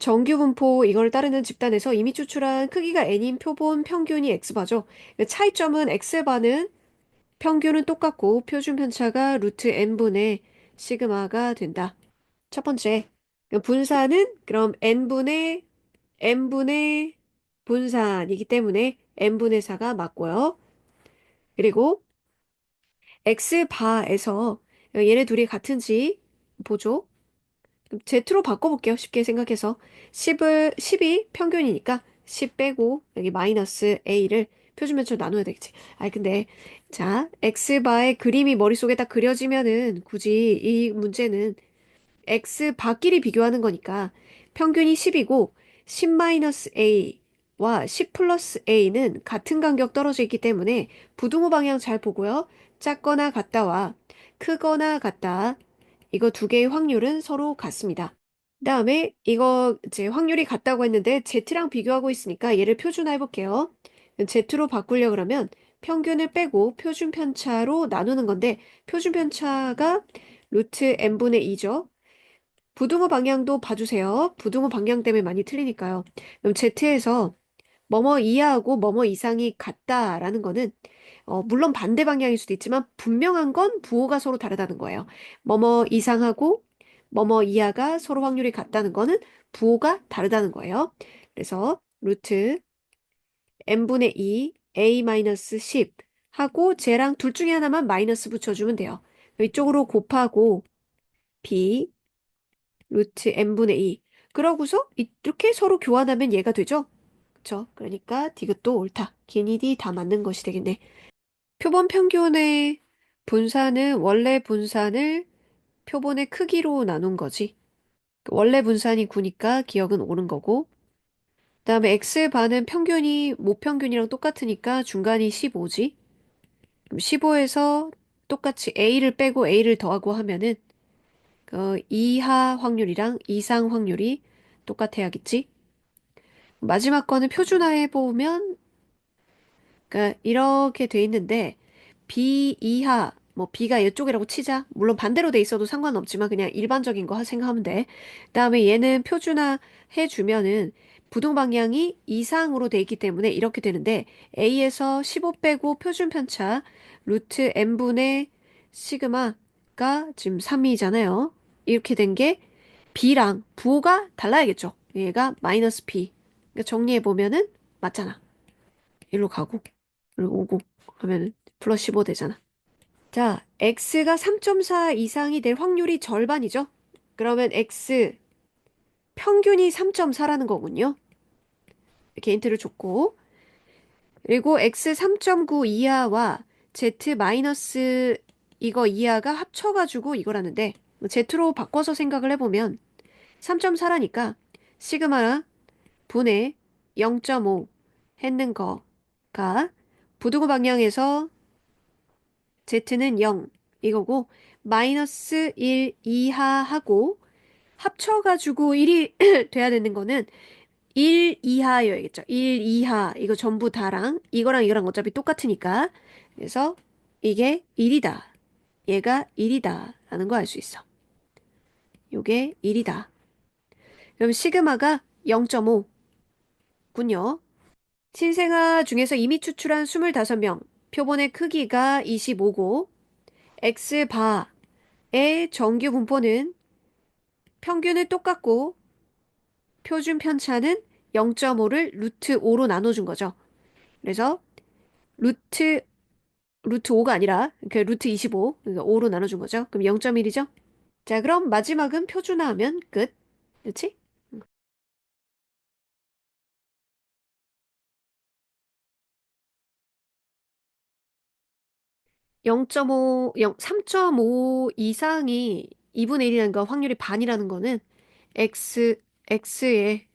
정규 분포 이걸 따르는 집단에서 이미 추출한 크기가 n인 표본 평균이 x바죠. 차이점은 x바는 평균은 똑같고 표준 편차가 루트 n분의 시그마가 된다. 첫 번째, 분산은 그럼 n분의 분산이기 때문에 n분의 4가 맞고요. 그리고 x바에서 얘네 둘이 같은지 보죠. 그럼 Z로 바꿔볼게요. 쉽게 생각해서 10이 평균이니까 10 빼고 여기 마이너스 A를 표준면적으로 나눠야 되겠지. 아니 근데 자 X바의 그림이 머릿속에 딱 그려지면은 굳이 이 문제는 X바끼리 비교하는 거니까 평균이 10이고 10 마이너스 A와 10 플러스 A는 같은 간격 떨어져 있기 때문에 부등호 방향 잘 보고요. 작거나 같다와 크거나 같다. 이거 두 개의 확률은 서로 같습니다. 그다음에 이거 이제 확률이 같다고 했는데 Z랑 비교하고 있으니까 얘를 표준화해 볼게요. Z로 바꾸려 그러면 평균을 빼고 표준 편차로 나누는 건데 표준 편차가 루트 n분의 2죠. 부등호 방향도 봐주세요. 부등호 방향 때문에 많이 틀리니까요. 그럼 Z에서 뭐뭐 이하하고 뭐뭐 이상이 같다라는 거는 물론 반대 방향일 수도 있지만 분명한 건 부호가 서로 다르다는 거예요. 뭐뭐 이상하고 뭐뭐 이하가 서로 확률이 같다는 거는 부호가 다르다는 거예요. 그래서 루트 n분의 2 a-10 하고 쟤랑 둘 중에 하나만 마이너스 붙여주면 돼요. 이쪽으로 곱하고 b 루트 n분의 2 그러고서 이렇게 서로 교환하면 얘가 되죠? 그쵸? 그러니까 디귿도 옳다. 기니디 다 맞는 것이 되겠네. 표본 평균의 분산은 원래 분산을 표본의 크기로 나눈 거지. 원래 분산이 9니까 기억은 옳은 거고. 그다음에 x 반은 평균이 모평균이랑 똑같으니까 중간이 15지. 그럼 15에서 똑같이 a를 빼고 a를 더하고 하면은 이하 확률이랑 이상 확률이 똑같아야겠지. 마지막 거는 표준화해 보면 그러니까 이렇게 돼 있는데 B 이하 뭐 B가 이쪽이라고 치자. 물론 반대로 돼 있어도 상관없지만 그냥 일반적인 거 생각하면 돼. 그다음에 얘는 표준화 해주면은 부동 방향이 이상으로 돼 있기 때문에 이렇게 되는데 A에서 15 빼고 표준 편차 루트 n분의 시그마가 지금 3이잖아요. 이렇게 된 게 B랑 부호가 달라야겠죠. 얘가 마이너스 B. 그러니까 정리해 보면은 맞잖아. 일로 가고 그리고 오고 하면은 플러스 15 되잖아. 자, x가 3.4 이상이 될 확률이 절반이죠? 그러면 x 평균이 3.4라는 거군요. 이렇게 힌트를 줬고 그리고 x 3.9 이하와 z 마이너스 이거 이하가 합쳐가지고 이거라는데 z로 바꿔서 생각을 해보면 3.4라니까 시그마 분의 0.5 했는 거가 부등호 방향에서 z는 0 이거고 마이너스 1 이하하고 합쳐가지고 1이 돼야 되는 거는 1 이하여야겠죠. 1 이하 이거 전부 다랑 이거랑 이거랑 어차피 똑같으니까 그래서 이게 1이다. 얘가 1이다 라는 거 알 수 있어. 요게 1이다. 그럼 시그마가 0.5군요. 신생아 중에서 이미 추출한 25명 표본의 크기가 25고 X바 의 정규 분포는 평균은 똑같고 표준 편차는 0.5를 루트 5로 나눠준 거죠. 그래서 루트 루트 5가 아니라 그 루트 25, 그러니까 5로 나눠준 거죠. 그럼 0.1이죠? 자, 그럼 마지막은 표준화하면 끝. 그렇지? 0.5, 3.5 이상이 2분의 1이라는 거 확률이 반이라는 거는 x의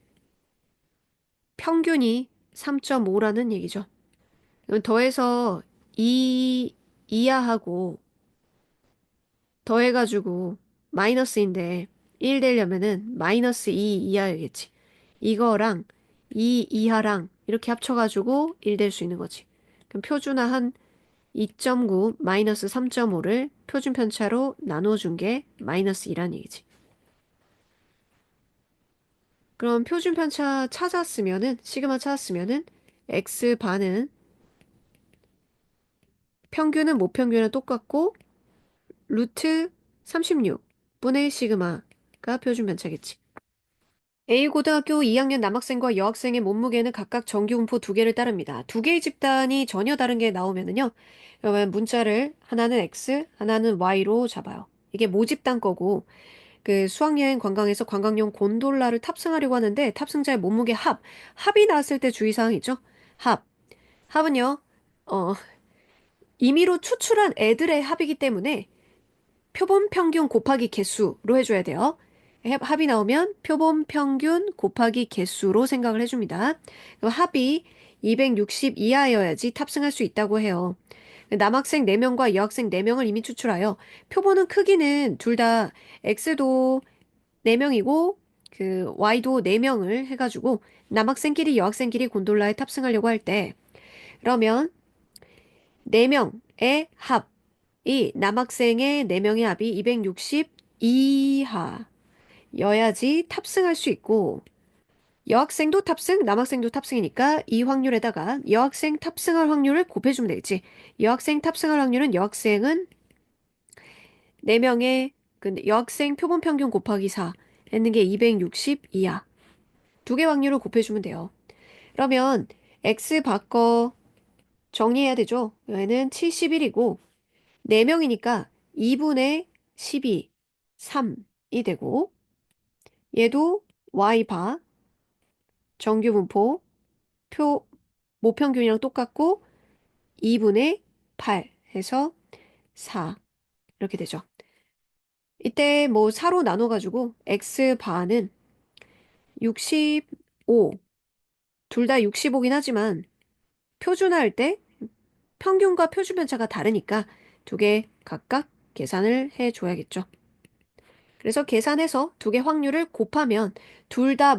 평균이 3.5라는 얘기죠. 그럼 더해서 2 이하하고 더해가지고 마이너스인데 1 되려면은 마이너스 2 이하여야겠지. 이거랑 2 이하랑 이렇게 합쳐가지고 1 될 수 있는 거지. 그럼 표준화한 2.9 마이너스 3.5를 표준 편차로 나눠준 게 마이너스 2란 얘기지. 그럼 표준 편차 찾았으면은, 시그마 찾았으면은, x 반은 평균은 모평균은 똑같고, 루트 36분의 시그마가 표준 편차겠지. A고등학교 2학년 남학생과 여학생의 몸무게는 각각 정규분포 두 개를 따릅니다. 두 개의 집단이 전혀 다른 게 나오면은요. 그러면 문자를 하나는 X, 하나는 Y로 잡아요. 이게 모집단 거고 그 수학여행 관광에서 관광용 곤돌라를 탑승하려고 하는데 탑승자의 몸무게 합이 나왔을 때 주의사항 있죠? 합. 합은요. 어, 임의로 추출한 애들의 합이기 때문에 표본 평균 곱하기 개수로 해줘야 돼요. 합이 나오면 표본 평균 곱하기 개수로 생각을 해줍니다. 그럼 합이 260 이하여야지 탑승할 수 있다고 해요. 남학생 4명과 여학생 4명을 이미 추출하여 표본은 크기는 둘 다 X도 4명이고 그 Y도 4명을 해가지고 남학생끼리 여학생끼리 곤돌라에 탑승하려고 할 때 그러면 4명의 합이 남학생의 4명의 합이 260 이하여야지 탑승할 수 있고 여학생도 탑승, 남학생도 탑승이니까 이 확률에다가 여학생 탑승할 확률을 곱해주면 되겠지. 여학생 탑승할 확률은 여학생은 4명의 그 여학생 표본 평균 곱하기 4 했는 게 260 이하. 두 개 확률을 곱해주면 돼요. 그러면 x 바꿔 정리해야 되죠. 얘는 71이고 4명이니까 2분의 12, 3이 되고 얘도 y바 정규분포 표 모평균이랑 똑같고 2분의 8 해서 4 이렇게 되죠. 이때 뭐 4로 나눠가지고 x바는 65 둘 다 65긴 하지만 표준화할 때 평균과 표준 편차가 다르니까 두 개 각각 계산을 해줘야겠죠. 그래서 계산해서 두 개 확률을 곱하면 둘 다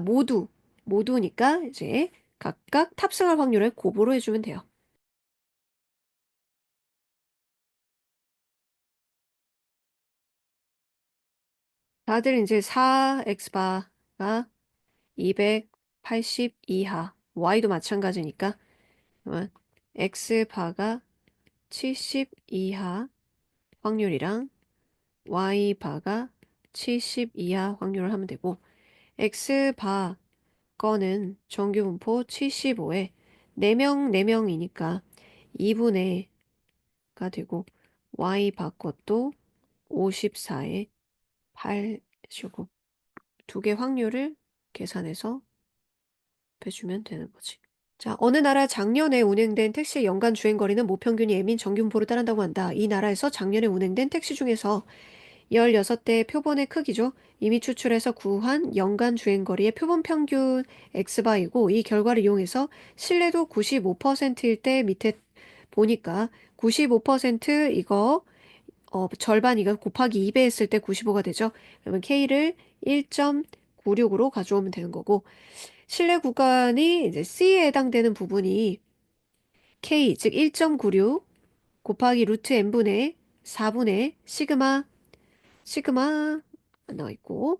모두니까 이제 각각 탑승할 확률을 곱으로 해주면 돼요. 다들 이제 4x바가 280 이하, y도 마찬가지니까 그러면 x바가 70 이하 확률이랑 y바가 70 이하 확률을 하면 되고 x바 거는 정규분포 75에 4명, 4명이니까 2분의가 되고 y바 것도 54에 8주고 두 개 확률을 계산해서 빼주면 되는 거지. 자, 어느 나라 작년에 운행된 택시의 연간 주행거리는 모평균이 M인 정균포를 따른다고 한다. 이 나라에서 작년에 운행된 택시 중에서 16대의 표본의 크기죠. 이미 추출해서 구한 연간 주행거리의 표본 평균 X바이고 이 결과를 이용해서 신뢰도 95%일 때 밑에 보니까 95% 이거 절반 이거 곱하기 2배 했을 때 95가 되죠. 그러면 K를 1.96으로 가져오면 되는 거고 실내 구간이 이제 C에 해당되는 부분이 K, 즉 1.96 곱하기 루트 n분의 4분의 시그마 나와 있고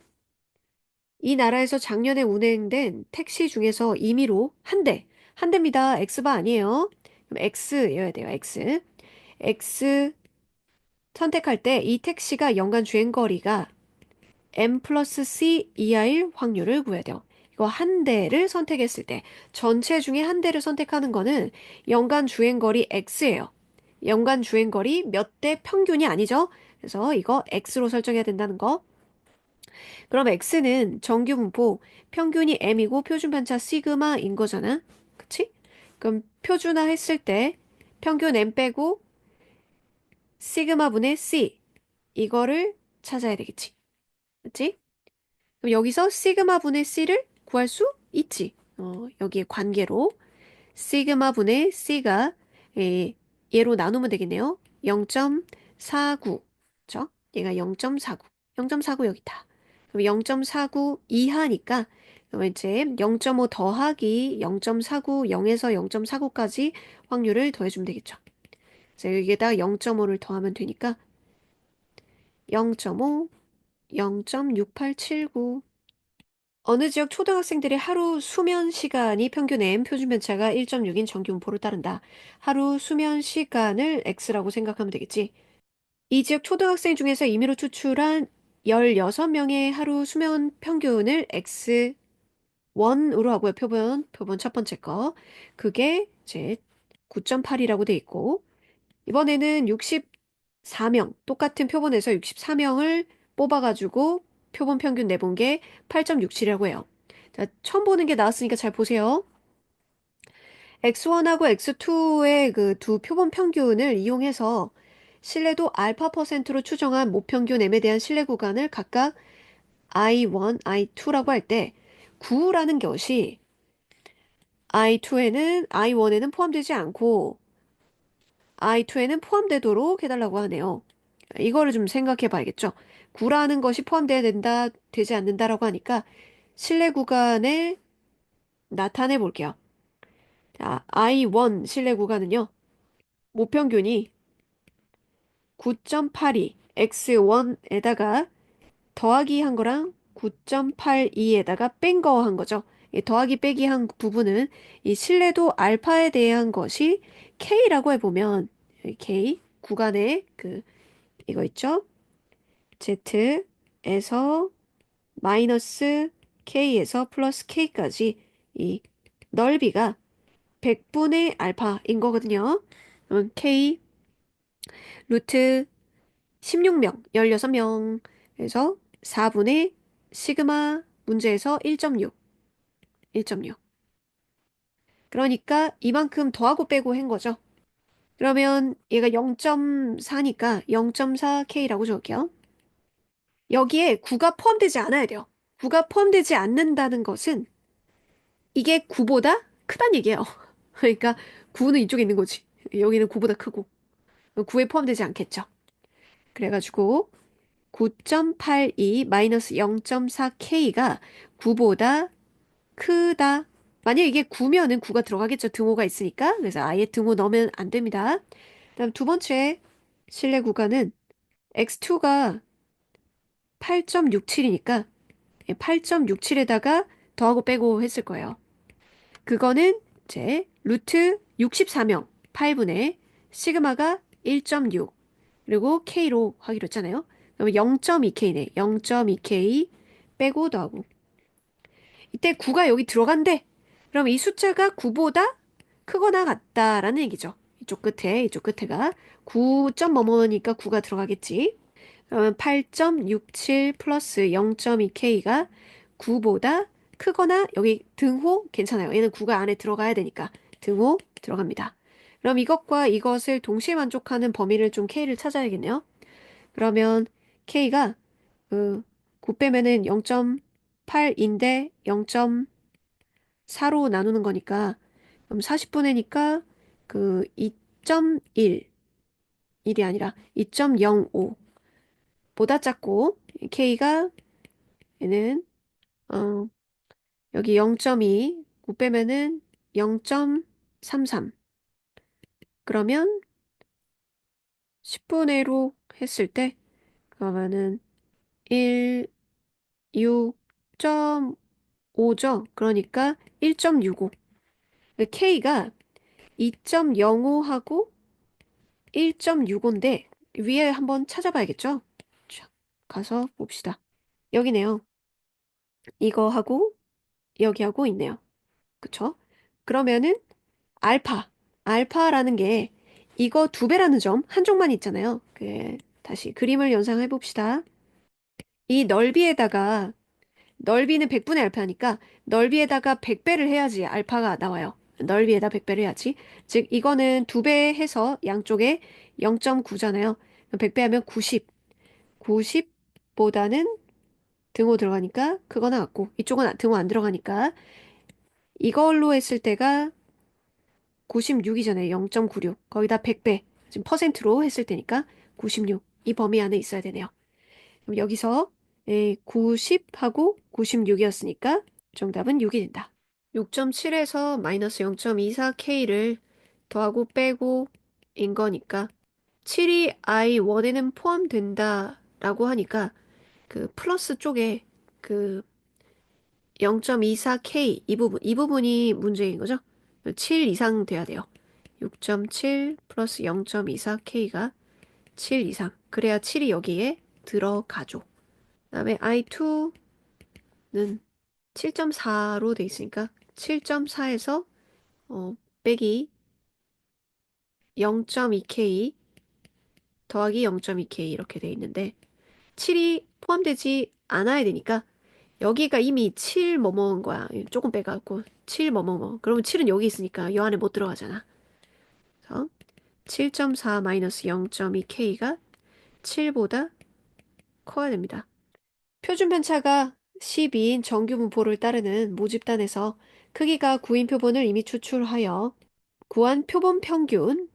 이 나라에서 작년에 운행된 택시 중에서 임의로 한 대입니다. X바 아니에요. 그럼 X여야 돼요. X 선택할 때 이 택시가 연간 주행거리가 M 플러스 C 이하일 확률을 구해야 돼요. 이거 한 대를 선택했을 때 전체 중에 한 대를 선택하는 거는 연간 주행거리 X예요. 연간 주행거리 몇 대 평균이 아니죠? 그래서 이거 X로 설정해야 된다는 거. 그럼 X는 정규 분포 평균이 M이고 표준 편차 시그마인 거잖아. 그치? 그럼 표준화 했을 때 평균 M 빼고 시그마 분의 C 이거를 찾아야 되겠지. 그치? 그럼 여기서 시그마 분의 C를 구할 수 있지. 여기에 관계로 시그마 분의 C가 얘로 나누면 되겠네요. 0.49. 그죠? 얘가 0.49. 0.49 여기 있다. 그럼 0.49 이하니까 그럼 이제 0.5 더하기 0.49, 0에서 0.49까지 확률을 더해주면 되겠죠. 그래서 여기에다 0.5를 더하면 되니까 0.5, 0.6879 어느 지역 초등학생들의 하루 수면 시간이 평균 m 표준 편차가 1.6인 정기분포를 따른다. 하루 수면 시간을 x라고 생각하면 되겠지. 이 지역 초등학생 중에서 임의로 추출한 16명의 하루 수면 평균을 x1으로 하고요. 표본 첫 번째 거. 그게 이제 9.8이라고 돼 있고, 이번에는 64명, 똑같은 표본에서 64명을 뽑아가지고 표본 평균 내본 게 8.67이라고 해요. 자, 처음 보는 게 나왔으니까 잘 보세요. X1하고 X2의 그 두 표본 평균을 이용해서 신뢰도 알파 퍼센트로 추정한 모평균 M에 대한 신뢰 구간을 각각 I1, I2라고 할 때 9라는 것이 I1에는 포함되지 않고 I2에는 포함되도록 해달라고 하네요. 이거를 좀 생각해 봐야겠죠. 9라는 것이 포함돼야 된다, 되지 않는다라고 하니까 신뢰 구간을 나타내 볼게요. 자, I1 신뢰 구간은요. 모평균이 9.82 X1에다가 더하기 한 거랑 9.82에다가 뺀 거 한 거죠. 이 더하기 빼기 한 부분은 이 신뢰도 알파에 대한 것이 K라고 해보면 K 구간에 그 이거 있죠? Z에서 마이너스 K에서 플러스 K까지 이 넓이가 100분의 알파인 거거든요. K 루트 16명, 16명에서 4분의 시그마 문제에서 1.6, 1.6. 그러니까 이만큼 더하고 빼고 한 거죠. 그러면 얘가 0.4니까 0.4K라고 적을게요. 여기에 9가 포함되지 않아야 돼요. 9가 포함되지 않는다는 것은 이게 9보다 크다는 얘기예요. 그러니까 9는 이쪽에 있는 거지. 여기는 9보다 크고 9에 포함되지 않겠죠. 그래가지고 9.82 마이너스 0.4K가 9보다 크다. 만약 이게 9면은 9가 들어가겠죠. 등호가 있으니까. 그래서 아예 등호 넣으면 안 됩니다. 그다음 두 번째 실내 구간은 x2가 8.67이니까 8.67에다가 더하고 빼고 했을 거예요. 그거는 이제 루트 64명 8분의 시그마가 1.6 그리고 K로 하기로 했잖아요. 그럼 0.2K네. 0.2K 빼고 더하고. 이때 9가 여기 들어간대. 그럼 이 숫자가 9보다 크거나 같다라는 얘기죠. 이쪽 끝에가 9점 뭐뭐니까 9가 들어가겠지. 그러면 8.67 플러스 0.2K가 9보다 크거나 여기 등호 괜찮아요. 얘는 9가 안에 들어가야 되니까 등호 들어갑니다. 그럼 이것과 이것을 동시에 만족하는 범위를 좀 K를 찾아야겠네요. 그러면 K가 그 9 빼면은 0.8인데 0.4로 나누는 거니까 그럼 40분의니까 그 2.1 1이 아니라 2.05 보다 작고 K가 얘는 어 여기 0.2 9 빼면은 0.33 그러면 10분의 1로 했을 때 그러면은 1 6.5죠. 그러니까 1.65 K가 2.05하고 1.65인데 위에 한번 찾아봐야겠죠? 자, 가서 봅시다. 여기네요. 이거하고 여기하고 있네요. 그쵸? 그러면은 알파, 알파라는 게 이거 두 배라는 점 한쪽만 있잖아요. 다시 그림을 연상해 봅시다. 이 넓이에다가 넓이는 100분의 알파니까 넓이에다가 100배를 해야지 알파가 나와요. 넓이에다 100배를 해야지. 즉 이거는 두 배 해서 양쪽에 0.9잖아요. 100배 하면 90. 90보다는 등호 들어가니까 그거 나왔고 이쪽은 등호 안 들어가니까 이걸로 했을 때가 96이잖아요. 0.96. 거기다 100배. 지금 퍼센트로 했을 때니까 96. 이 범위 안에 있어야 되네요. 그럼 여기서 90하고 96이었으니까 정답은 6이 된다. 6.7에서 마이너스 0.24K를 더하고 빼고 인 거니까 7이 I1에는 포함된다라고 하니까 그 플러스 쪽에 그 0.24K 이 부분이 문제인 거죠? 7 이상 돼야 돼요. 6.7 플러스 0.24K가 7 이상. 그래야 7이 여기에 들어가죠. 그다음에 I2는 7.4로 돼 있으니까 7.4에서 빼기 0.2K 더하기 0.2K 이렇게 돼 있는데 7이 포함되지 않아야 되니까 여기가 이미 7 뭐뭐인 거야. 조금 빼갖고 7 뭐뭐뭐. 그러면 7은 여기 있으니까 요 안에 못 들어가잖아. 그래서 7.4 마이너스 0.2K가 7보다 커야 됩니다. 표준 편차가 12인 정규 분포를 따르는 모집단에서 크기가 9인 표본을 이미 추출하여 구한 표본 평균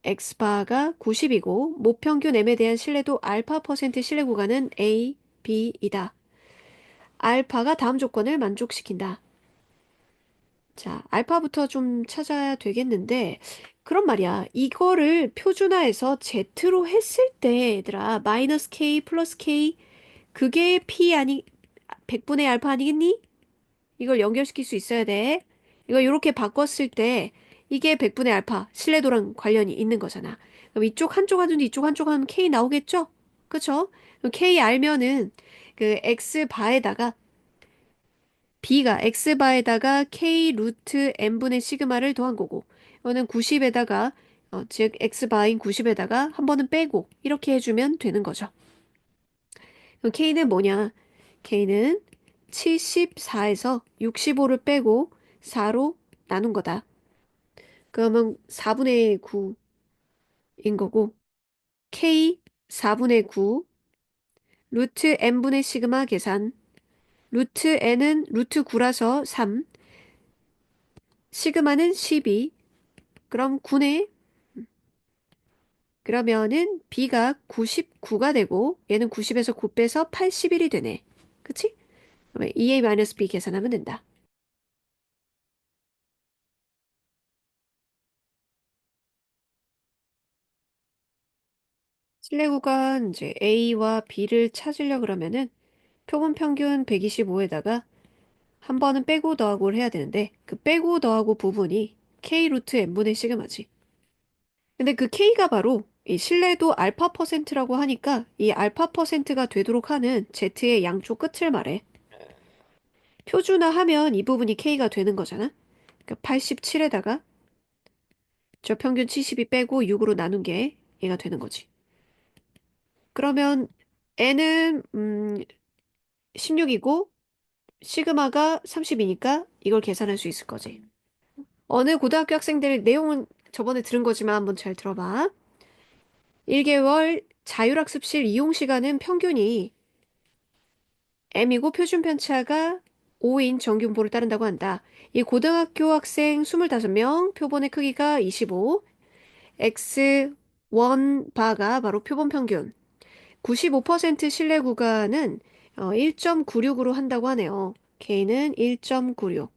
x바가 90이고 모평균 m에 대한 신뢰도 알파 퍼센트 신뢰 구간은 A, B이다. 알파가 다음 조건을 만족시킨다. 자, 알파부터 좀 찾아야 되겠는데, 그런 말이야. 이거를 표준화해서 Z로 했을 때, 얘들아, 마이너스 K 플러스 K, 그게 P 아니, 100분의 알파 아니겠니? 이걸 연결시킬 수 있어야 돼. 이거 이렇게 바꿨을 때, 이게 100분의 알파, 신뢰도랑 관련이 있는 거잖아. 그럼 이쪽 한쪽 하든지 이쪽 한쪽 하면 K 나오겠죠? 그쵸? 그럼 K 알면은, 그 X 바에다가 B가 X바에다가 K 루트 N분의 시그마를 더한 거고 이거는 90에다가 즉 X바인 90에다가 한 번은 빼고 이렇게 해주면 되는 거죠. 그럼 K는 뭐냐? K는 74에서 65를 빼고 4로 나눈 거다. 그러면 4분의 9인 거고 K 4분의 9 루트 N분의 시그마 계산 루트 N은 루트 9라서 3 시그마는 12 그럼 9네. 그러면은 B가 99가 되고 얘는 90에서 9 빼서 81이 되네. 그치? 그러면 EA-B 계산하면 된다. 실내 구간 이제 A와 B를 찾으려 그러면은 표본 평균 125에다가 한 번은 빼고 더하고를 해야 되는데 그 빼고 더하고 부분이 K 루트 N분의 시그마지. 근데 그 K가 바로 이 신뢰도 알파 퍼센트라고 하니까 이 알파 퍼센트가 되도록 하는 Z의 양쪽 끝을 말해. 표준화하면 이 부분이 K가 되는 거잖아. 그러니까 87에다가 저 평균 72 빼고 6으로 나눈 게 얘가 되는 거지. 그러면 N은 16이고 시그마가 30이니까 이걸 계산할 수 있을 거지. 어느 고등학교 학생들 내용은 저번에 들은 거지만 한번 잘 들어봐. 1개월 자율학습실 이용 시간은 평균이 M이고 표준 편차가 5인 정규분포를 따른다고 한다. 이 고등학교 학생 25명, 표본의 크기가 25, X1 바가 바로 표본 평균. 95% 신뢰 구간은 1.96으로 한다고 하네요. K는 1.96.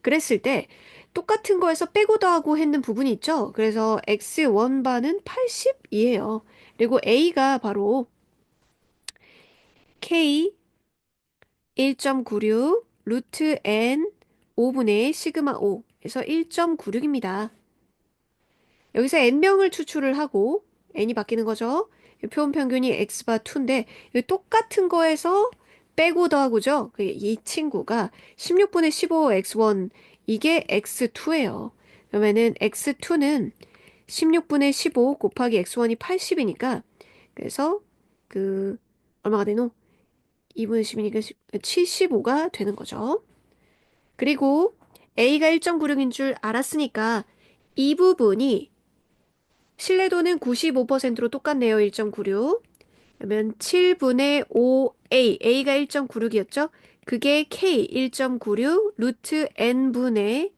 그랬을 때 똑같은 거에서 빼고 더하고 했는 부분이 있죠. 그래서 X1 바는 82예요. 그리고 A가 바로 K 1.96 루트 N 5분의 시그마 5에서 1.96입니다. 여기서 n명을 추출을 하고 n이 바뀌는 거죠. 표본 평균이 x바 2인데 똑같은 거에서 빼고 더하고죠. 이 친구가 16분의 15 x1 이게 x2예요. 그러면은 x2는 16분의 15 곱하기 x1이 80이니까 그래서 그 얼마가 되노? 2분의 10이니까 75가 되는 거죠. 그리고 a가 1.96인 줄 알았으니까 이 부분이 신뢰도는 95%로 똑같네요. 1.96. 그러면 7분의 5a, a가 1.96이었죠? 그게 k 1.96 루트 n분의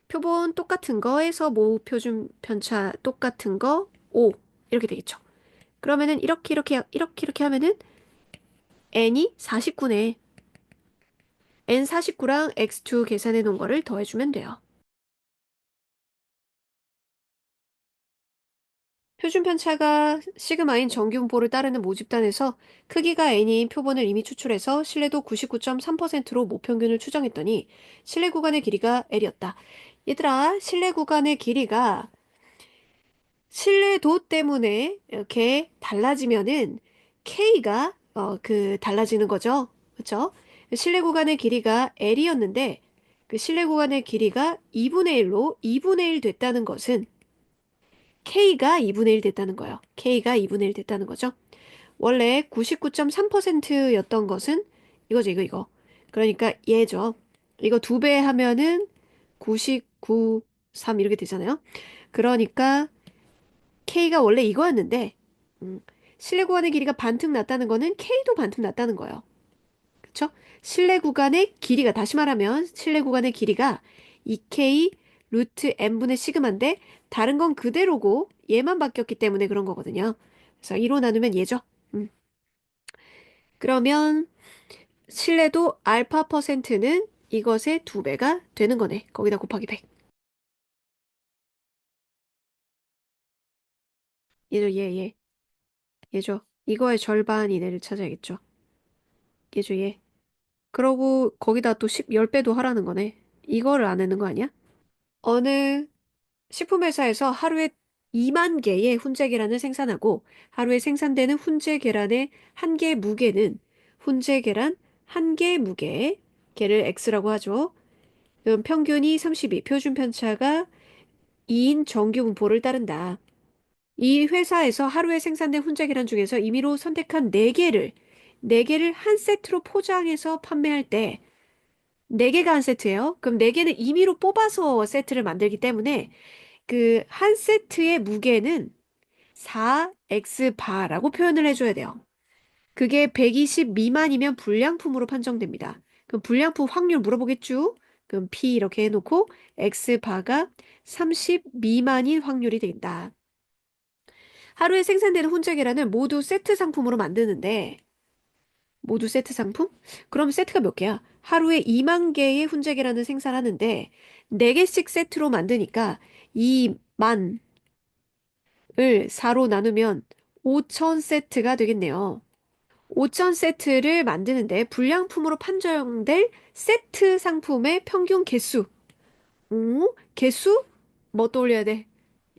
표본 똑같은 거에서 모 표준 편차 똑같은 거 5 이렇게 되겠죠. 그러면은 이렇게 하면은 n이 49네. n 49랑 x2 계산해 놓은 거를 더해주면 돼요. 표준 편차가 시그마인 정규분포를 따르는 모집단에서 크기가 n인 표본을 이미 추출해서 신뢰도 99.3%로 모평균을 추정했더니 신뢰 구간의 길이가 L이었다. 얘들아, 신뢰 구간의 길이가 신뢰도 때문에 이렇게 달라지면은 K가 달라지는 거죠. 그렇죠? 신뢰 구간의 길이가 L이었는데 그 신뢰 구간의 길이가 2분의 1로 2분의 1 됐다는 것은 K가 2분의 1 됐다는 거예요. K가 2분의 1 됐다는 거죠. 원래 99.3%였던 것은 이거죠, 이거. 그러니까 얘죠. 이거 두 배 하면은 99, 3 이렇게 되잖아요. 그러니까 K가 원래 이거였는데, 음, 실내 구간의 길이가 반틈 났다는 거는 K도 반틈 났다는 거예요. 그쵸? 실내 구간의 길이가, 다시 말하면 실내 구간의 길이가 2K 루트 N분의 시그마인데, 다른 건 그대로고, 얘만 바뀌었기 때문에 그런 거거든요. 그래서 2로 나누면 얘죠. 음. 그러면 실내도 알파 퍼센트는 이것의 두 배가 되는 거네. 거기다 곱하기 100. 얘죠, 얘. 얘죠. 이거의 절반 이내를 찾아야겠죠. 얘죠, 얘. 그러고 거기다 또 10배도 하라는 거네. 이거를 안 하는 거 아니야? 어느 식품회사에서 하루에 2만 개의 훈제 계란을 생산하고 하루에 생산되는 훈제 계란의 한 개의 무게는 훈제 계란 한 개의 무게, 걔를 X라고 하죠. 그럼 평균이 32, 표준 편차가 2인 정규 분포를 따른다. 이 회사에서 하루에 생산된 훈제 계란 중에서 임의로 선택한 4개를 한 세트로 포장해서 판매할 때 4개가 한 세트예요. 그럼 4개는 임의로 뽑아서 세트를 만들기 때문에 그 한 세트의 무게는 4X바라고 표현을 해줘야 돼요. 그게 120 미만이면 불량품으로 판정됩니다. 그럼 불량품 확률 물어보겠죠? 그럼 P 이렇게 해놓고 X바가 30 미만인 확률이 된다. 하루에 생산되는 훈제 계란을 모두 세트 상품으로 만드는데 모두 세트 상품? 그럼 세트가 몇 개야? 하루에 2만 개의 훈제 계란을 생산하는데 4개씩 세트로 만드니까 2만을 4로 나누면 5천 세트가 되겠네요. 5천 세트를 만드는데 불량품으로 판정될 세트 상품의 평균 개수. 개수? 뭐 떠올려야 돼?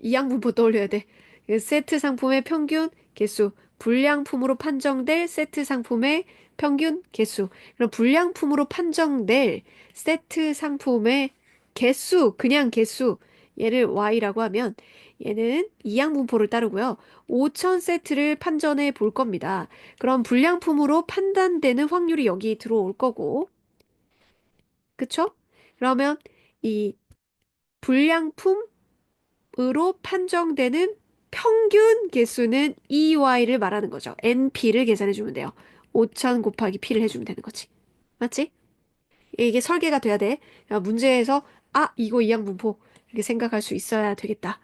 이양분포 떠올려야 돼. 그 세트 상품의 평균 개수. 불량품으로 판정될 세트 상품의 평균 개수. 그럼 불량품으로 판정될 세트 상품의 개수, 그냥 개수. 얘를 Y라고 하면 얘는 이양분포를 따르고요. 5천 세트를 판전해 볼 겁니다. 그럼 불량품으로 판단되는 확률이 여기 들어올 거고. 그쵸? 그러면 이 불량품으로 판정되는 평균 개수는 EY를 말하는 거죠. NP를 계산해 주면 돼요. 5,000 곱하기 P를 해주면 되는 거지. 맞지? 이게 설계가 돼야 돼. 야, 문제에서 이거 이항분포 이렇게 생각할 수 있어야 되겠다.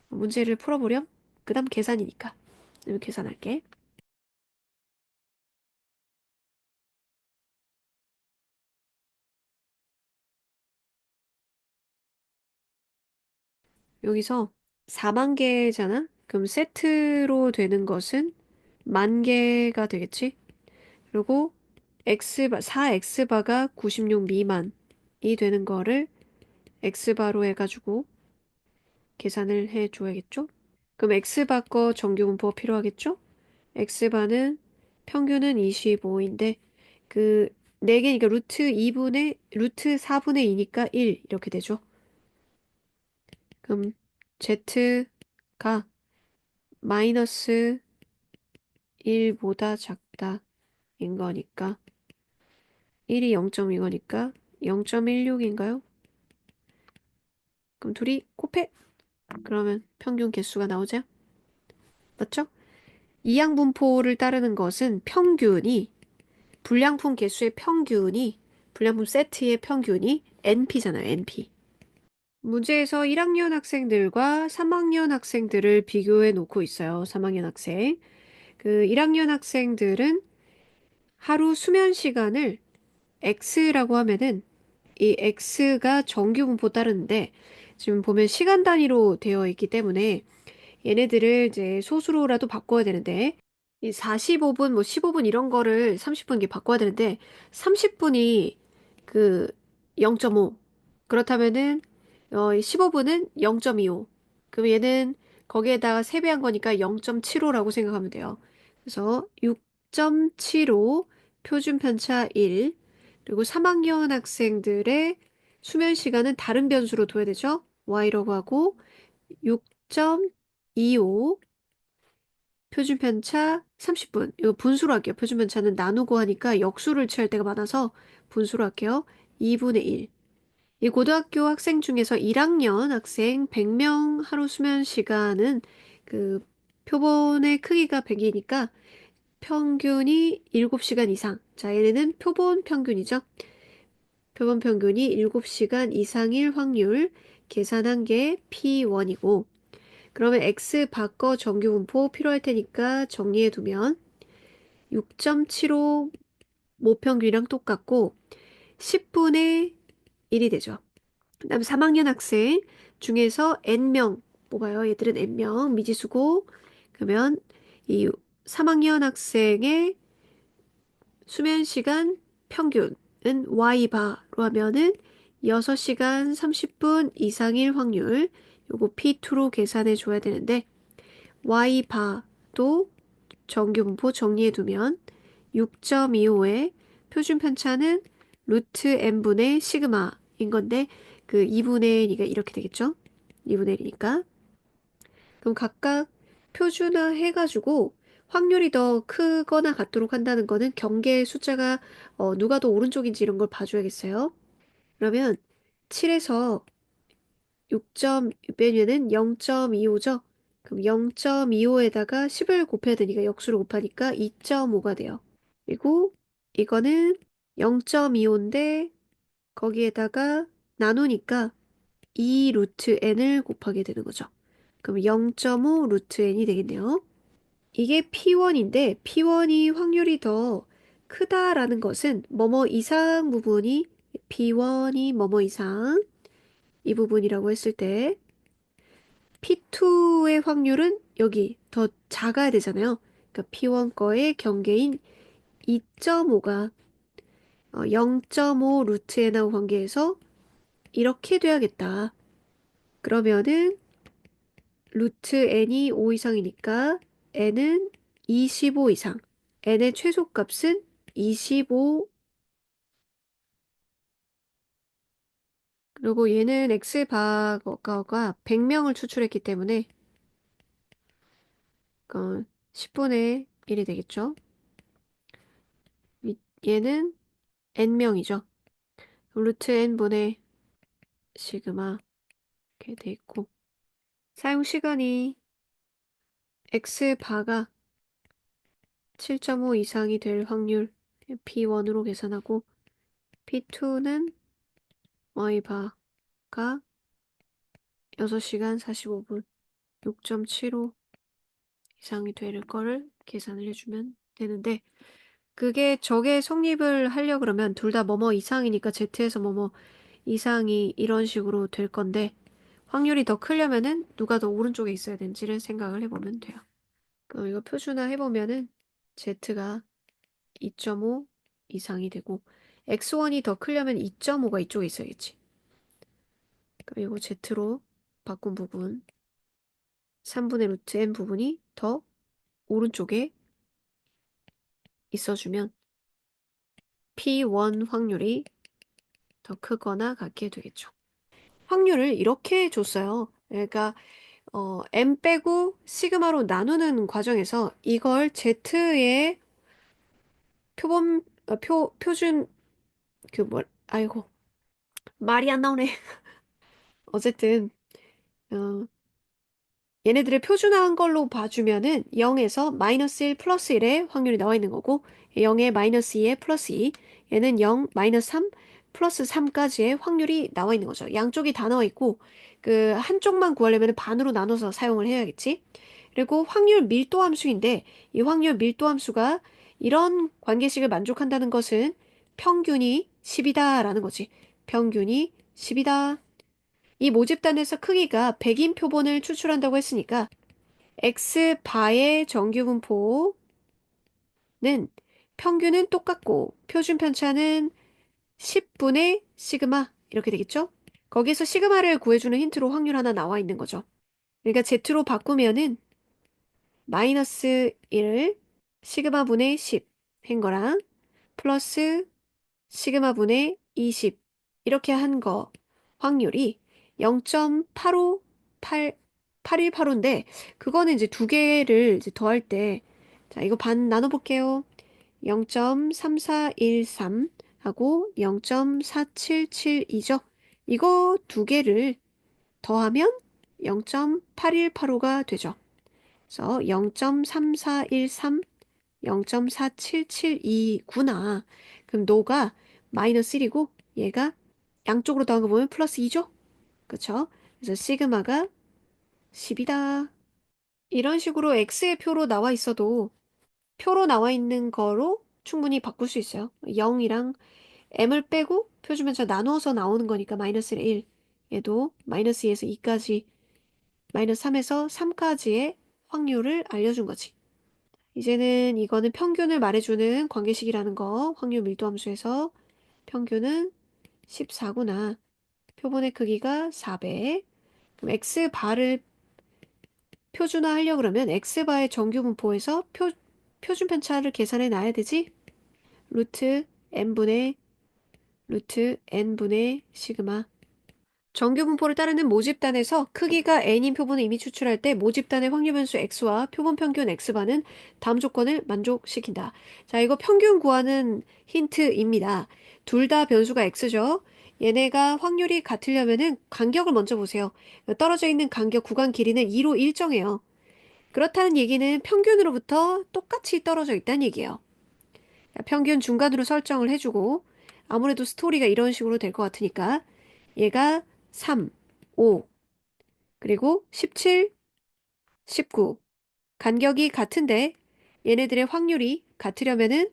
문제를 풀어보렴. 그 다음 계산이니까. 그럼 계산할게. 여기서 4만 개잖아? 그럼 세트로 되는 것은 만 개가 되겠지? 그리고 4X바가 96 미만이 되는 거를 X바로 해가지고 계산을 해줘야겠죠? 그럼 X바 거 정규분포가 필요하겠죠? X바는 평균은 25인데 그 4개니까 루트 4분의 2니까 1 이렇게 되죠. 그럼 Z가 마이너스 1보다 작다인 거니까 1이 0.2거니까 0.16인가요? 그럼 둘이 곱해. 그러면 평균 개수가 나오죠? 맞죠? 이항분포를 따르는 것은 불량품 개수의 평균이 불량품 세트의 평균이 NP잖아요, NP. 문제에서 1학년 학생들과 3학년 학생들을 비교해 놓고 있어요. 3학년 학생. 그 1학년 학생들은 하루 수면 시간을 X라고 하면은 이 X가 정규 분포 따르는데 지금 보면 시간 단위로 되어 있기 때문에 얘네들을 이제 소수로라도 바꿔야 되는데, 이 45분, 뭐 15분 이런 거를 30분 이렇게 바꿔야 되는데, 30분이 그 0.5. 그렇다면은, 15분은 0.25. 그럼 얘는 거기에다가 세배한 거니까 0.75라고 생각하면 돼요. 그래서 6.75 표준 편차 1. 그리고 3학년 학생들의 수면 시간은 다른 변수로 둬야 되죠. y라고 하고, 6.25 표준 편차 30분. 이거 분수로 할게요. 표준 편차는 나누고 하니까 역수를 취할 때가 많아서 분수로 할게요. 2분의 1. 이 고등학교 학생 중에서 1학년 학생 100명 하루 수면 시간은 그 표본의 크기가 100이니까 평균이 7시간 이상. 자, 얘네는 표본 평균이죠. 표본 평균이 7시간 이상일 확률 계산한 게 P1이고, 그러면 X 바꿔 정규 분포 필요할 테니까 정리해 두면 6.75 모평균이랑 똑같고 10분의 1이 되죠. 그다음 3학년 학생 중에서 N명 뽑아요. 얘들은 N명 미지수고, 그러면 이 3학년 학생의 수면 시간 평균은 Y바로 하면은 6시간 30분 이상일 확률, 요거 P2로 계산해 줘야 되는데, Y바도 정규분포 정리해두면 6.25의 표준 편차는 루트 n분의 시그마인 건데, 그 2분의 1이니까 이렇게 되겠죠? 2분의 1이니까. 그럼 각각 표준화 해가지고 확률이 더 크거나 같도록 한다는 거는 경계의 숫자가 누가 더 오른쪽인지 이런 걸 봐줘야겠어요. 그러면 7에서 6점 빼면은 0.25죠? 그럼 0.25에다가 10을 곱해야 되니까 역수로 곱하니까 2.5가 돼요. 그리고 이거는 0.25인데 거기에다가 나누니까 2 루트 n을 곱하게 되는 거죠. 그럼 0.5 루트 n이 되겠네요. 이게 P1인데 P1이 확률이 더 크다라는 것은 뭐뭐 이상 부분이 P1이 뭐뭐 이상 이 부분이라고 했을 때 P2의 확률은 여기 더 작아야 되잖아요. 그러니까 P1 거의 경계인 2.5가 0.5 루트 n하고 관계해서 이렇게 돼야겠다. 그러면은 루트 n이 5 이상이니까 n은 25 이상. n의 최소값은 25. 그리고 얘는 x 바거가 100명을 추출했기 때문에 10분의 1이 되겠죠. 얘는 n명이죠. 루트 n분의 시그마 이렇게 돼 있고, 사용 시간이 x바가 7.5 이상이 될 확률 P1으로 계산하고, P2는 y바가 6시간 45분 6.75 이상이 될 거를 계산을 해주면 되는데, 그게 저게 성립을 하려 그러면 둘 다 뭐뭐 이상이니까 Z에서 뭐뭐 이상이 이런 식으로 될 건데, 확률이 더 크려면은 누가 더 오른쪽에 있어야 되는지를 생각을 해보면 돼요. 그럼 이거 표준화 해보면은 Z가 2.5 이상이 되고, X1이 더 크려면 2.5가 이쪽에 있어야겠지. 그럼 이거 Z로 바꾼 부분 3분의 루트 n 부분이 더 오른쪽에 있어주면 P1 확률이 더 크거나 같게 되겠죠. 확률을 이렇게 줬어요. 그러니까 m 빼고 시그마로 나누는 과정에서 이걸 Z의 표본 표준 아이고 말이 안 나오네. 어쨌든 어, 얘네들을 표준화한 걸로 봐주면은 0에서 마이너스 1 플러스 1의 확률이 나와 있는 거고, 0에 마이너스 2에 플러스 2, 얘는 0 마이너스 3 플러스 3까지의 확률이 나와 있는 거죠. 양쪽이 다 나와 있고, 그 한쪽만 구하려면 반으로 나눠서 사용을 해야겠지. 그리고 확률 밀도 함수인데, 이 확률 밀도 함수가 이런 관계식을 만족한다는 것은 평균이 10이다라는 거지. 평균이 10이다. 이 모집단에서 크기가 100인 표본을 추출한다고 했으니까 x 바의 정규분포는 평균은 똑같고 표준 편차는 10분의 시그마 이렇게 되겠죠? 거기서 시그마를 구해주는 힌트로 확률 하나 나와 있는 거죠. 그러니까 Z로 바꾸면은 마이너스 1 시그마 분의 10 한 거랑 플러스 시그마 분의 20 이렇게 한 거 확률이 0.8581815인데 그거는 이제 두 개를 이제 더할 때 자, 이거 반 나눠 볼게요. 0.3413 하고 0.4772죠. 이거 두 개를 더하면 0.8185가 되죠. 그래서 0.3413, 0.4772구나. 그럼 노가 마이너스 1이고 얘가 양쪽으로 더한 거 보면 플러스 2죠? 그쵸? 그래서 시그마가 10이다. 이런 식으로 X의 표로 나와 있어도 표로 나와 있는 거로 충분히 바꿀 수 있어요. 0이랑 M을 빼고 표주면서 나누어서 나오는 거니까 마이너스 1. 얘도 마이너스 2에서 2까지, 마이너스 3에서 3까지의 확률을 알려준 거지. 이제는 이거는 평균을 말해주는 관계식이라는 거, 확률 밀도함수에서 평균은 14구나. 표본의 크기가 4배. 그럼 X바를 표준화하려고 그러면 X바의 정규분포에서 표준 편차를 계산해 놔야 되지? 루트 n분의 루트 n분의 시그마. 정규 분포를 따르는 모집단에서 크기가 n인 표본을 이미 추출할 때 모집단의 확률 변수 x와 표본 평균 x반은 다음 조건을 만족시킨다. 자, 이거 평균 구하는 힌트입니다. 둘 다 변수가 x죠. 얘네가 확률이 같으려면은 간격을 먼저 보세요. 떨어져 있는 간격 구간 길이는 2로 일정해요. 그렇다는 얘기는 평균으로부터 똑같이 떨어져 있다는 얘기예요. 평균 중간으로 설정을 해주고 아무래도 스토리가 이런 식으로 될 것 같으니까 얘가 3, 5, 그리고 17, 19 간격이 같은데 얘네들의 확률이 같으려면은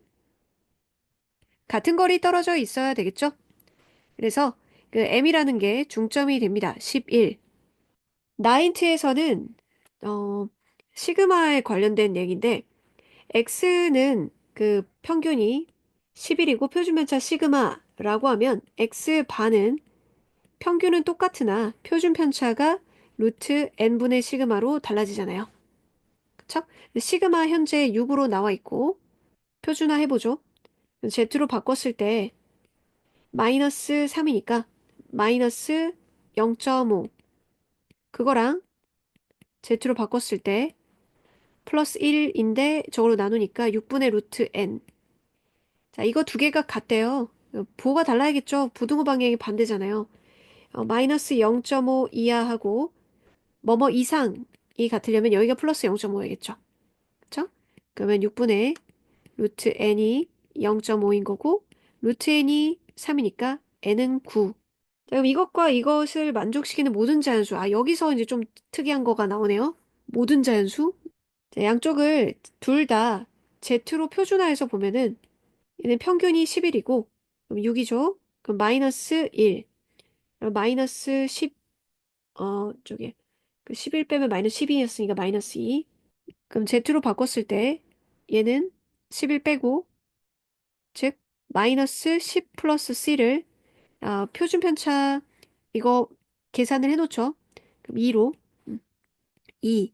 같은 거리 떨어져 있어야 되겠죠? 그래서 그 M이라는 게 중점이 됩니다. 11. 나인트에서는 시그마에 관련된 얘기인데 X는 그 평균이 11이고 표준편차 시그마라고 하면 X 반은 평균은 똑같으나 표준 편차가 루트 n분의 시그마로 달라지잖아요. 그쵸? 시그마 현재 6으로 나와 있고 표준화 해보죠. Z로 바꿨을 때 마이너스 3이니까 마이너스 0.5 그거랑 Z로 바꿨을 때 플러스 1인데 저걸로 나누니까 6분의 루트 n. 자, 이거 두 개가 같대요. 부호가 달라야겠죠. 부등호 방향이 반대잖아요. 마이너스 0.5 이하하고 뭐뭐 이상이 같으려면 여기가 플러스 0.5야겠죠. 그쵸? 그러면 6분의 루트 n이 0.5인 거고 루트 n이 3이니까 n은 9. 자, 그럼 이것과 이것을 만족시키는 모든 자연수. 아, 여기서 이제 좀 특이한 거가 나오네요. 모든 자연수. 자, 양쪽을 둘 다 Z로 표준화해서 보면은 얘는 평균이 11이고 그럼 6이죠. 그럼 마이너스 1. 그럼 마이너스 10, 저기 그 11 빼면 마이너스 12였으니까 마이너스 2. 그럼 Z로 바꿨을 때 얘는 11 빼고 즉 마이너스 10 플러스 C를 표준 편차 이거 계산을 해놓죠. 그럼 2로 2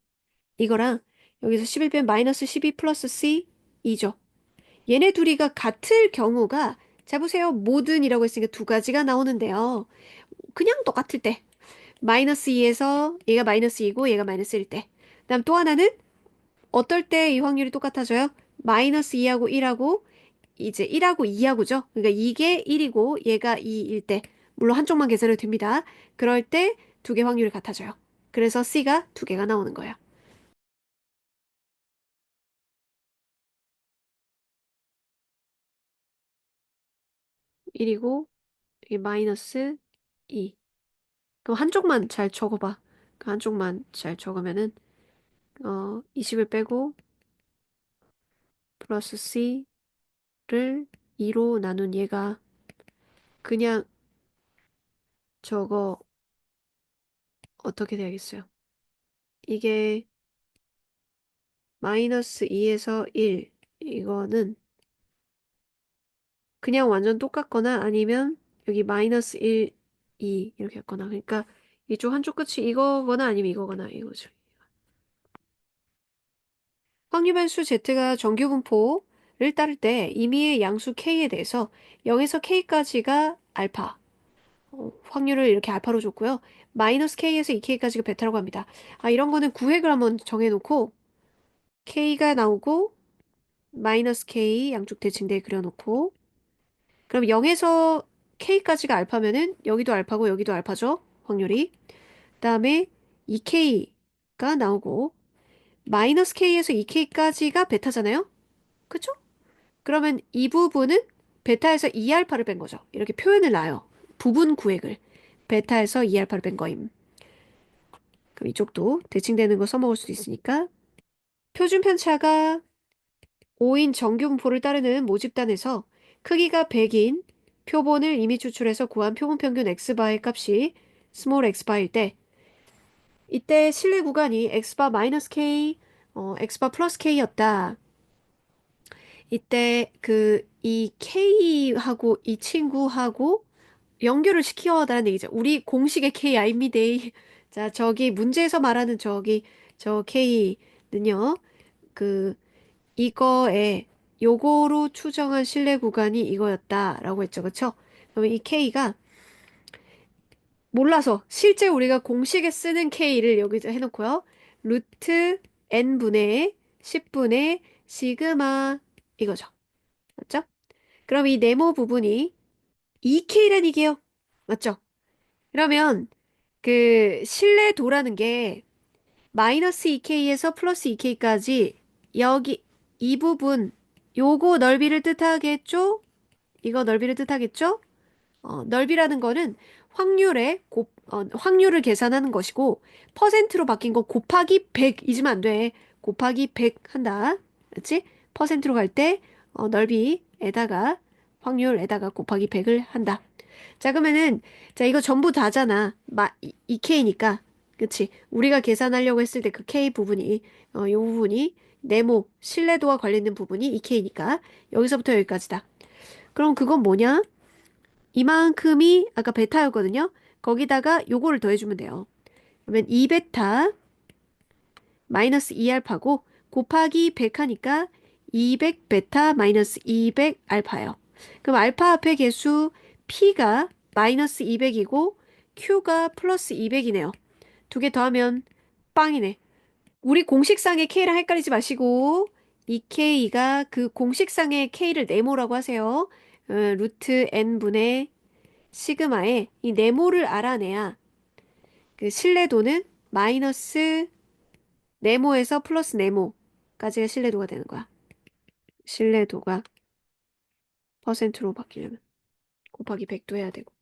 이거랑 여기서 11 빼면 마이너스 12 플러스 C 2죠. 얘네 둘이가 같을 경우가 자 보세요. 모든이라고 했으니까 두 가지가 나오는데요. 그냥 똑같을 때 마이너스 2에서 얘가 마이너스 2고 얘가 마이너스 1일 때 그다음 또 하나는 어떨 때 이 확률이 똑같아져요? 마이너스 2하고 1하고 이제 1하고 2하고죠. 그러니까 이게 1이고 얘가 2일 때 물론 한쪽만 계산해도 됩니다. 그럴 때 두 개 확률이 같아져요. 그래서 C가 두 개가 나오는 거예요. 1이고 이게 마이너스 2. 그럼 한쪽만 잘 적어봐. 그 한쪽만 잘 적으면은 20을 빼고 플러스 C를 2로 나눈 얘가 그냥 저거 어떻게 돼야겠어요? 이게 마이너스 2에서 1. 이거는 그냥 완전 똑같거나 아니면 여기 마이너스 1, 2 이렇게 했거나. 그러니까 이쪽 한쪽 끝이 이거거나 아니면 이거거나 이거죠. 확률변수 Z가 정규분포를 따를 때 임의의 양수 K에 대해서 0에서 K까지가 알파. 확률을 이렇게 알파로 줬고요. 마이너스 K에서 2K까지가 베타라고 합니다. 아, 이런 거는 구획을 한번 정해놓고 K가 나오고 마이너스 K 양쪽 대칭대에 그려놓고 그럼 0에서 K까지가 알파면은 여기도 알파고 여기도 알파죠. 확률이. 그다음에 2K가 나오고 마이너스 K에서 2K까지가 베타잖아요. 그쵸? 그러면 이 부분은 베타에서 2알파를 뺀 거죠. 이렇게 표현을 놔요. 부분 구획을. 베타에서 2알파를 뺀 거임. 그럼 이쪽도 대칭되는 거 써먹을 수도 있으니까. 표준 편차가 5인 정규분포를 따르는 모집단에서 크기가 100인 표본을 이미 추출해서 구한 표본 평균 x바의 값이 스몰 x바일 때 이때 실내 구간이 x바 마이너스 k, x바 플러스 k였다. 이때 이 k하고 이 친구하고 연결을 시켜달라는 얘기죠. 우리 공식의 k 아닙니다. 자, 저기 문제에서 말하는 저 k는요. 그 이거에 요거로 추정한 신뢰 구간이 이거였다라고 했죠. 그쵸? 그러면 이 K가 몰라서 실제 우리가 공식에 쓰는 K를 여기서 해놓고요. 루트 N분의 10분의 시그마 이거죠. 맞죠? 그럼 이 네모 부분이 2K란 얘기예요. 맞죠? 그러면 그 신뢰도라는 게 마이너스 2K에서 플러스 2K까지 여기 이 부분 요거 넓이를 뜻하겠죠? 이거 넓이를 뜻하겠죠? 넓이라는 거는 확률을 계산하는 것이고 퍼센트로 바뀐 거 곱하기 100 잊으면 안 돼. 곱하기 100 한다. 그렇지? 퍼센트로 갈 때 넓이에다가 확률에다가 곱하기 100을 한다. 자, 그러면은 자, 이거 전부 다잖아. 2K니까. 그치? 우리가 계산하려고 했을 때 그 K 부분이 요 부분이 네모 신뢰도와 관련된 부분이 2K니까 여기서부터 여기까지다. 그럼 그건 뭐냐? 이만큼이 아까 베타였거든요. 거기다가 요거를 더해주면 돼요. 그러면 2베타 마이너스 2알파고 곱하기 100 하니까 200베타 마이너스 200알파예요. 그럼 알파 앞에 개수 P가 마이너스 200이고 Q가 플러스 200이네요. 두 개 더하면 빵이네. 우리 공식상의 K랑 헷갈리지 마시고 이 K가 그 공식상의 K를 네모라고 하세요. 루트 N분의 시그마에 이 네모를 알아내야 그 신뢰도는 마이너스 네모에서 플러스 네모까지가 신뢰도가 되는 거야. 신뢰도가 퍼센트로 바뀌려면 곱하기 100도 해야 되고.